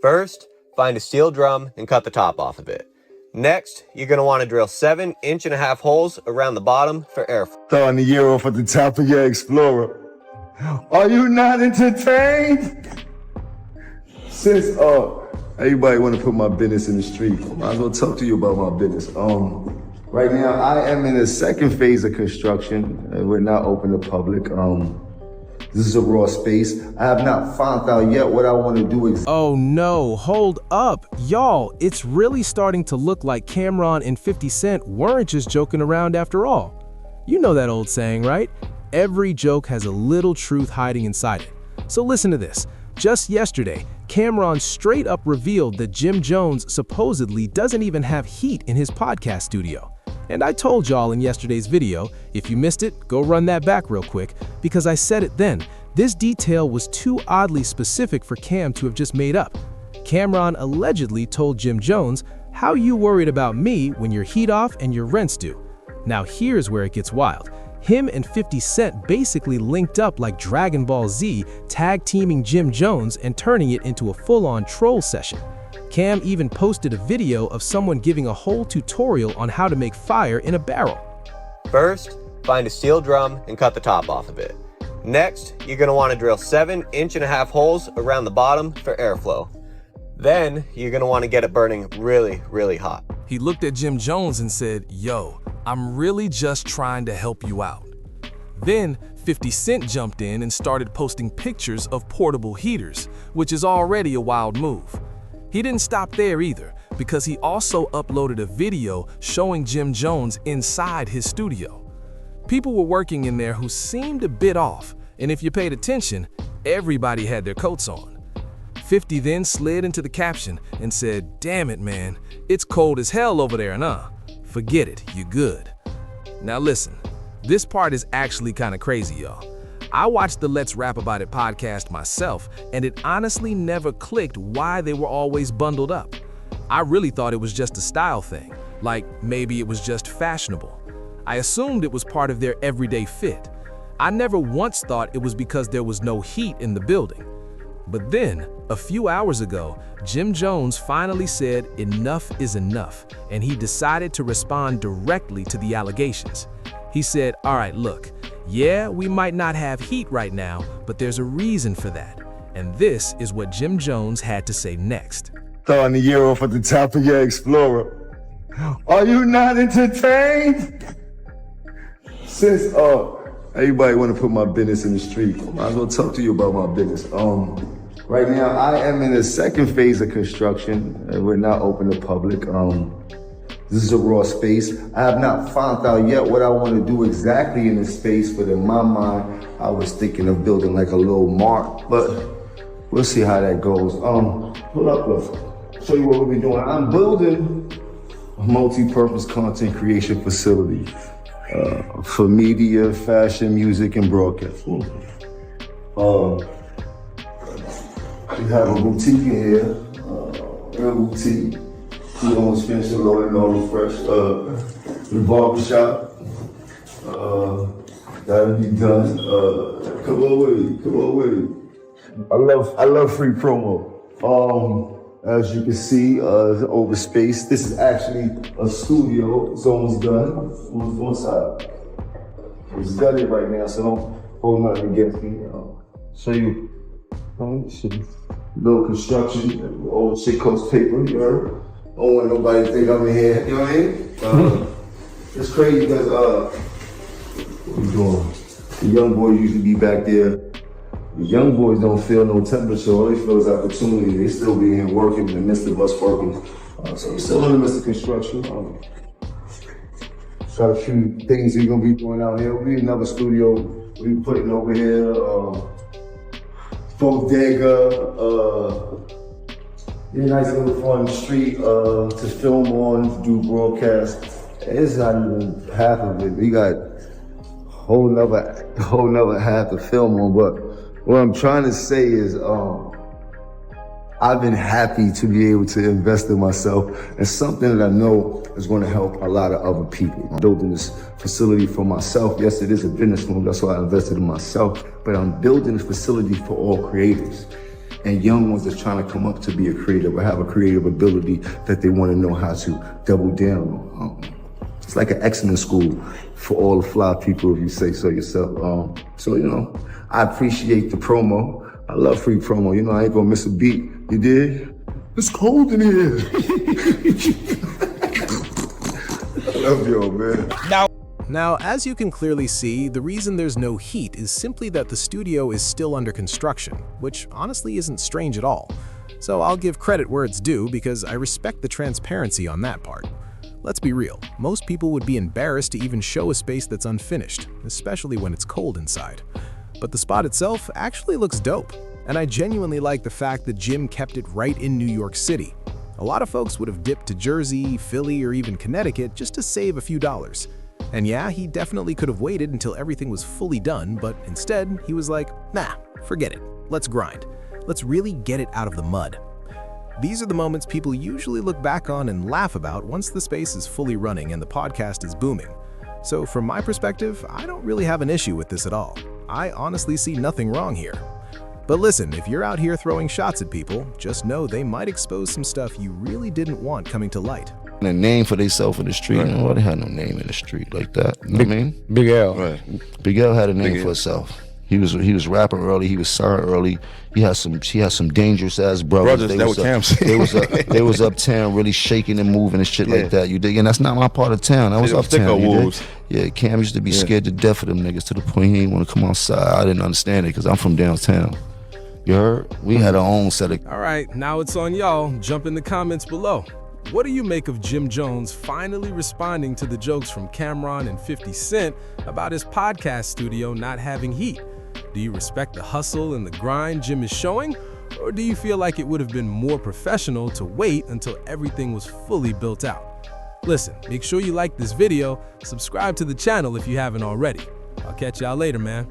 First, find a steel drum and cut the top off of it. Next, you're going to want to drill 7.5-inch holes around the bottom for airflow. Throwing the year off at the top of your Explorer. Are you not entertained? Since everybody want to put my business in the street, I might as well talk to you about my business. Right now I am in the second phase of construction. We're not open to public. This is a raw space. I have not found out yet what I want to do exactly. Oh no, hold up. Y'all, it's really starting to look like Cameron and 50 Cent weren't just joking around after all. You know that old saying, right? Every joke has a little truth hiding inside it. So listen to this. Just yesterday, Cameron straight up revealed that Jim Jones supposedly doesn't even have heat in his podcast studio. And I told y'all in yesterday's video, if you missed it, go run that back real quick, because I said it then. This detail was too oddly specific for Cam to have just made up. Cameron allegedly told Jim Jones, "How you worried about me when your heat off and your rent's due?" Now here's where it gets wild. Him and 50 Cent basically linked up like Dragon Ball Z, tag-teaming Jim Jones and turning it into a full-on troll session. Cam even posted a video of someone giving a whole tutorial on how to make fire in a barrel. First, find a steel drum and cut the top off of it. Next, you're going to want to drill 7.5-inch holes around the bottom for airflow. Then, you're going to want to get it burning really, really hot. He looked at Jim Jones and said, "Yo, I'm really just trying to help you out." Then 50 Cent jumped in and started posting pictures of portable heaters, which is already a wild move. He didn't stop there either, because he also uploaded a video showing Jim Jones inside his studio. People were working in there who seemed a bit off, and if you paid attention, everybody had their coats on. 50 then slid into the caption and said, "Damn it, man, it's cold as hell over there, nah? Forget it, you're good." Now listen, this part is actually kind of crazy, y'all. I watched the Let's Rap About It podcast myself, and it honestly never clicked why they were always bundled up. I really thought it was just a style thing, like maybe it was just fashionable. I assumed it was part of their everyday fit. I never once thought it was because there was no heat in the building. But then, a few hours ago, Jim Jones finally said enough is enough, and he decided to respond directly to the allegations. He said, "All right, look, yeah, we might not have heat right now, but there's a reason for that." And this is what Jim Jones had to say next. Throwing the year off at the top of your Explorer. Are you not entertained? Since everybody want to put my business in the street, I might as well talk to you about my business. Right now I am in the second phase of construction. We're not open to public. This is a raw space. I have not found out yet what I want to do exactly in this space, but in my mind, I was thinking of building like a little mart, but we'll see how that goes. Hold up, look. Show you what we'll be doing. I'm building a multi-purpose content creation facility for media, fashion, music, and broadcast. We have a boutique in here, real boutique. We almost finished the loading all fresh. The barbershop, that'll be done. Come on with it. I love free promo. As you can see, over space. This is actually a studio. It's almost done. Almost one side. It's gutted right now, so don't hold nothing against me. Show you. Little construction, old shit coast paper, you heard? Don't want nobody to think I'm in here, you know what I mean? It's crazy because, what we doing? The young boys usually be back there. The young boys don't feel no temperature, all they feel is opportunity. They still be here working in the midst of us working. So we're still in the midst of construction. Got a few things we're gonna be doing out here. We'll be another studio we putting over here. Bodega, nice little fun street to film on, do broadcast. It's not even half of it. We got whole nother half to film on. But what I'm trying to say is, I've been happy to be able to invest in myself and something that I know is going to help a lot of other people. I'm building this facility for myself. Yes, it is a business move. That's why I invested in myself. But I'm building a facility for all creators. and young ones that's trying to come up to be a creative or have a creative ability that they want to know how to double down on. It's like an excellent school for all the fly people, if you say so yourself. So, you know, I appreciate the promo. I love free promo. You know, I ain't gonna miss a beat. You dig? It's cold in here. I love y'all, man. Now, as you can clearly see, the reason there's no heat is simply that the studio is still under construction, which honestly isn't strange at all. So I'll give credit where it's due because I respect the transparency on that part. Let's be real, most people would be embarrassed to even show a space that's unfinished, especially when it's cold inside. But the spot itself actually looks dope, and I genuinely like the fact that Jim kept it right in New York City. A lot of folks would have dipped to Jersey, Philly, or even Connecticut just to save a few dollars. And yeah, he definitely could have waited until everything was fully done, but instead, he was like, nah, forget it, let's grind. Let's really get it out of the mud. These are the moments people usually look back on and laugh about once the space is fully running and the podcast is booming. So from my perspective, I don't really have an issue with this at all. I honestly see nothing wrong here. But listen, if you're out here throwing shots at people, just know they might expose some stuff you really didn't want coming to light. A name for themselves in the street. Right. Nobody had no name in the street like that. You know what I mean? Big L. Right. Big L had a name for himself. He was rapping early. He was signed early. He had some dangerous ass brothers. They was uptown, really shaking and moving and shit like that. You dig? And that's not my part of town. I was uptown. You dig? Yeah, Cam used to be scared to death of them niggas to the point he didn't want to come outside. I didn't understand it because I'm from downtown. You heard? We had our own set of. All right, now it's on y'all. Jump in the comments below. What do you make of Jim Jones finally responding to the jokes from Cameron and 50 Cent about his podcast studio not having heat? Do you respect the hustle and the grind Jim is showing? Or do you feel like it would have been more professional to wait until everything was fully built out? Listen, make sure you like this video, subscribe to the channel if you haven't already. I'll catch y'all later, man.